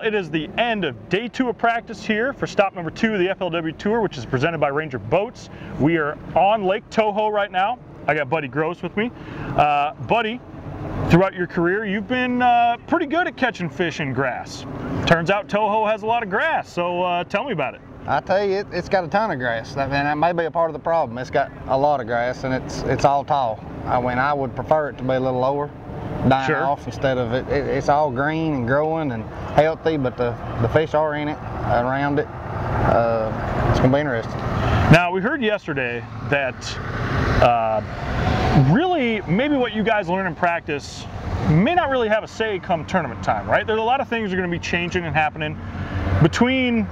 it is the end of day 2 of practice here for stop number 2 of the FLW Tour, which is presented by Ranger Boats. We are on Lake Toho right now. I got Buddy Gross with me. Buddy, throughout your career, you've been pretty good at catching fish in grass. Turns out Toho has a lot of grass, so tell me about it. I tell you, it's got a ton of grass, and that may be a part of the problem. It's got a lot of grass, and it's all tall. I would prefer it to be a little lower, dying off, instead of it's all green and growing and healthy, but the fish are in it, around it. It's gonna be interesting. Now, we heard yesterday that really maybe what you guys learn in practice may not really have a say come tournament time, right? There's a lot of things that are going to be changing and happening between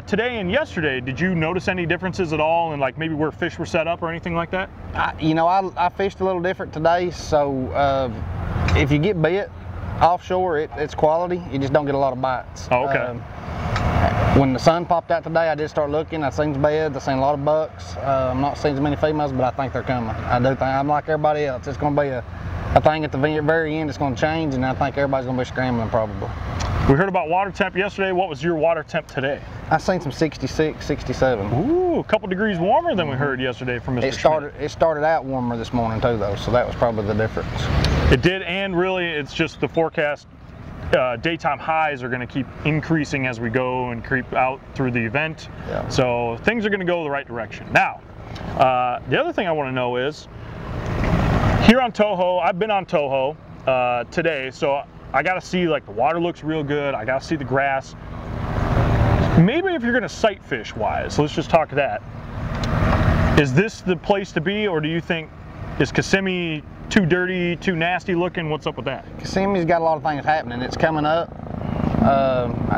today and yesterday. Did you notice any differences at all in like maybe where fish were set up or anything like that? I fished a little different today, so if you get bit offshore, it's quality. You just don't get a lot of bites. Oh, okay. When the sun popped out today, I did start looking. I seen some beds. I seen a lot of bucks. I'm not seeing as many females, but I think they're coming. I do think I'm like everybody else. It's going to be a thing at the very end. It's going to change, and I think everybody's going to be scrambling probably. We heard about water temp yesterday. What was your water temp today? I seen some 66, 67. Ooh, a couple degrees warmer than we heard yesterday from Mr. Schmidt. It started out warmer this morning too, though, so that was probably the difference. It did, and really, it's just the forecast. Daytime highs are going to keep increasing as we go and creep out through the event. Yeah. So things are going to go the right direction. Now, the other thing I want to know is, here on Toho, I've been on Toho today, so I got to see, like, the water looks real good. I got to see the grass. Maybe if you're going to sight fish wise, let's just talk that. Is this the place to be, or do you think, is Kissimmee too dirty, too nasty looking? What's up with that? Kissimmee's got a lot of things happening. It's coming up.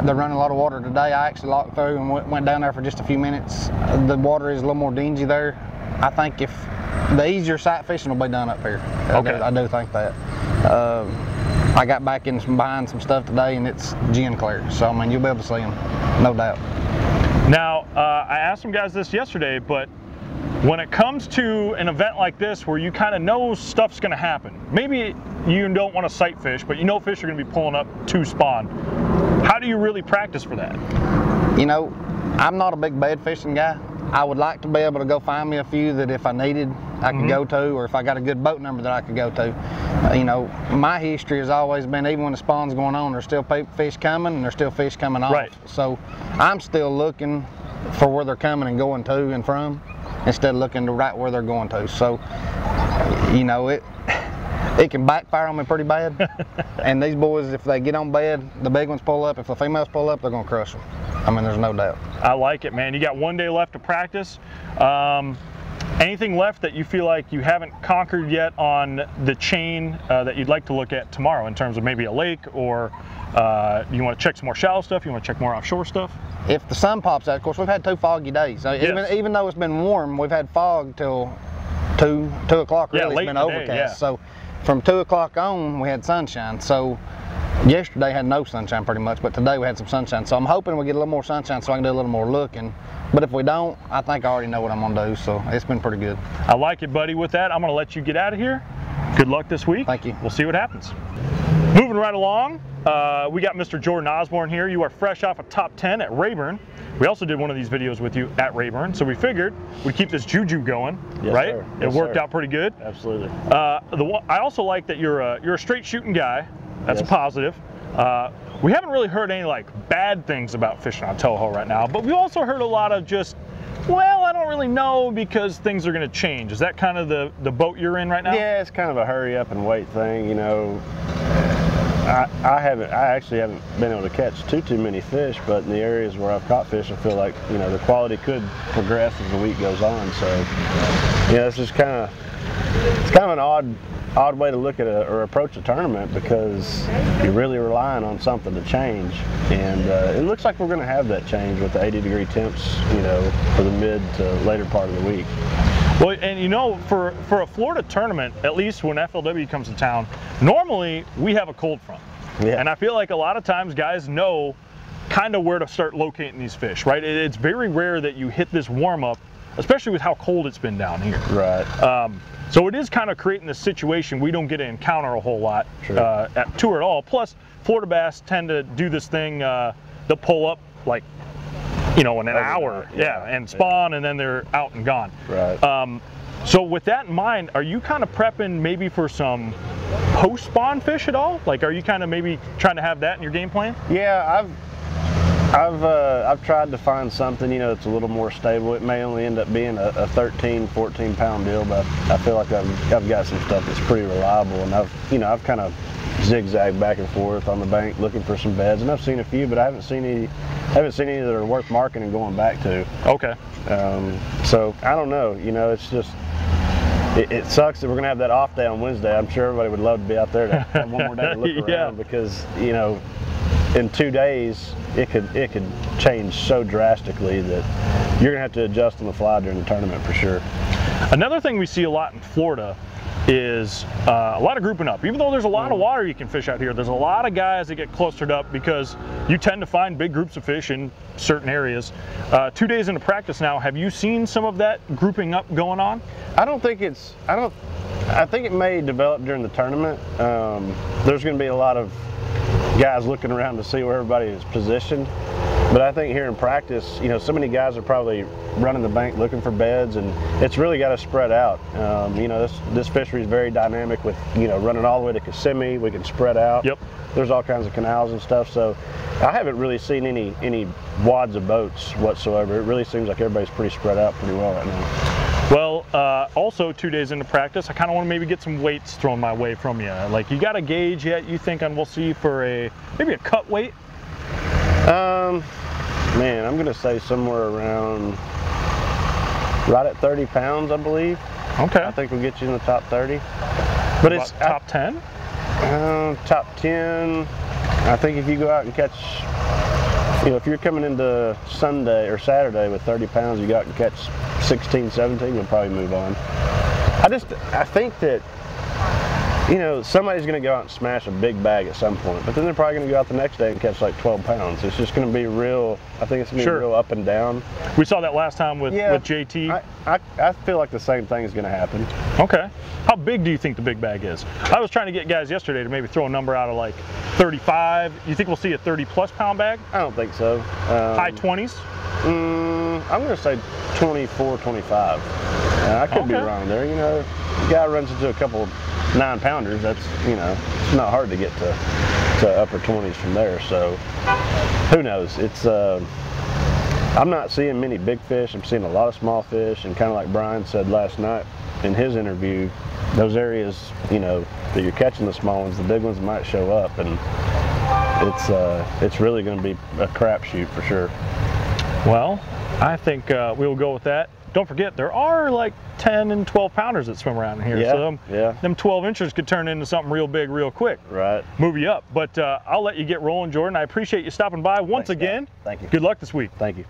They're running a lot of water today. I actually locked through and went down there for just a few minutes. The water is a little more dingy there. I think if the easier sight fishing will be done up here. Okay. I do think that. I got back in behind some stuff today, and it's gin clear. So I mean, you'll be able to see them, no doubt. Now, I asked some guys this yesterday, but when it comes to an event like this where you kind of know stuff's going to happen, maybe you don't want to sight fish, but you know fish are going to be pulling up to spawn. How do you really practice for that? You know, I'm not a big bed fishing guy. I would like to be able to go find me a few that if I needed, I could go to, or if I got a good boat number that I could go to. You know, my history has always been, even when the spawn's going on, there's still fish coming and there's still fish coming off. Right. So I'm still looking for where they're coming and going to and from, instead of looking to right where they're going to. So, you know, it can backfire on me pretty bad. And these boys, if they get on bed, the big ones pull up. If the females pull up, they're going to crush them. I mean, there's no doubt. I like it, man. You got one day left to practice. Anything left that you feel like you haven't conquered yet on the chain that you'd like to look at tomorrow in terms of maybe a lake, or you want to check some more shallow stuff, you want to check more offshore stuff? If the sun pops out, of course, we've had 2 foggy days. Yes. Even though it's been warm, we've had fog till 2 o'clock. Really, it's been overcast. Day, yeah. So from 2 o'clock on, we had sunshine. So yesterday had no sunshine pretty much, but today we had some sunshine. So I'm hoping we get a little more sunshine so I can do a little more looking. But if we don't, I think I already know what I'm gonna do. So it's been pretty good. I like it, buddy. With that, I'm gonna let you get out of here. Good luck this week. Thank you. We'll see what happens. Moving right along, we got Mr. Jordan Osborne here. You are fresh off a top 10 at Rayburn. We also did one of these videos with you at Rayburn, so we figured we'd keep this juju going, right? Sir. It worked out pretty good. Absolutely. I also like that you're a straight shooting guy. That's a positive. We haven't really heard any like bad things about fishing on Toho right now, but we also heard a lot of just, well, I don't really know because things are going to change. Is that kind of the boat you're in right now? Yeah, it's kind of a hurry up and wait thing, you know. I actually haven't been able to catch too many fish, but in the areas where I've caught fish, I feel like, you know, the quality could progress as the week goes on. So, yeah, it's just kind of an odd way to look at or approach a tournament, because you're really relying on something to change, and it looks like we're going to have that change with the 80-degree temps, you know, for the mid to later part of the week. Well, and you know, for a Florida tournament, at least when FLW comes to town, normally we have a cold front. Yeah. And I feel like a lot of times guys know kind of where to start locating these fish, right? It's very rare that you hit this warm-up especially with how cold it's been down here. Right. So it is kind of creating this situation we don't get to encounter a whole lot at Tour at all. Plus, Florida bass tend to do this thing, they'll pull up like, you know, in an hour, and spawn, and then they're out and gone. Right. So with that in mind, are you kind of prepping maybe for some post-spawn fish at all? Like, are you kind of maybe trying to have that in your game plan? Yeah, I've tried to find something, you know, that's a little more stable. It may only end up being a 13, 14 pound deal, but I feel like I've got some stuff that's pretty reliable, and I've kind of zigzagged back and forth on the bank looking for some beds, and I've seen a few, but I haven't seen any that are worth marking and going back to. Okay. So I don't know, you know, it's just, it sucks that we're gonna have that off day on Wednesday. I'm sure everybody would love to be out there to have one more day to look around, because, you know, in 2 days it could change so drastically that you're gonna have to adjust on the fly during the tournament for sure. Another thing we see a lot in Florida is a lot of grouping up. Even though there's a lot of water you can fish out here, there's a lot of guys that get clustered up because you tend to find big groups of fish in certain areas. 2 days into practice now, have you seen some of that grouping up going on? I think it may develop during the tournament. There's going to be a lot of guys looking around to see where everybody is positioned. But I think here in practice, you know, so many guys are probably running the bank looking for beds, and it's really got to spread out. You know, this fishery is very dynamic with, you know, running all the way to Kissimmee. We can spread out. Yep. There's all kinds of canals and stuff. So I haven't really seen any wads of boats whatsoever. It really seems like everybody's pretty spread out pretty well right now. Well, also 2 days into practice, I kind of want to maybe get some weights thrown my way from you. Like, you got a gauge yet you think we'll see for maybe a cut weight? Man, I'm gonna say somewhere around right at 30 pounds, I believe. Okay. I think we'll get you in the top 30. But it's top 10? Top 10. I think if you go out and catch, you know, if you're coming into Sunday or Saturday with 30 pounds, you go out and catch 16, 17, you'll probably move on. I think that, you know, somebody's going to go out and smash a big bag at some point, but then they're probably going to go out the next day and catch like 12 pounds. It's just going to be real, I think it's going to be real up and down. We saw that last time with JT. I feel like the same thing is going to happen. Okay. How big do you think the big bag is? I was trying to get guys yesterday to maybe throw a number out of like 35. You think we'll see a 30-plus pound bag? I don't think so. High 20s? I'm going to say 24, 25. I could be wrong there. You know, the guy runs into a couple 9-pounders, that's, you know, it's not hard to get to upper 20s from there, so who knows. It's I'm not seeing many big fish. I'm seeing a lot of small fish, and kind of like Brian said last night in his interview, those areas, you know, that you're catching the small ones, the big ones might show up, and it's really going to be a crapshoot for sure. Well, I think we'll go with that. Don't forget, there are like 10 and 12 pounders that swim around in here. So them 12 inchers could turn into something real big real quick. Right. Move you up. But I'll let you get rolling, Jordan. I appreciate you stopping by once again. Thank you. Good luck this week. Thank you.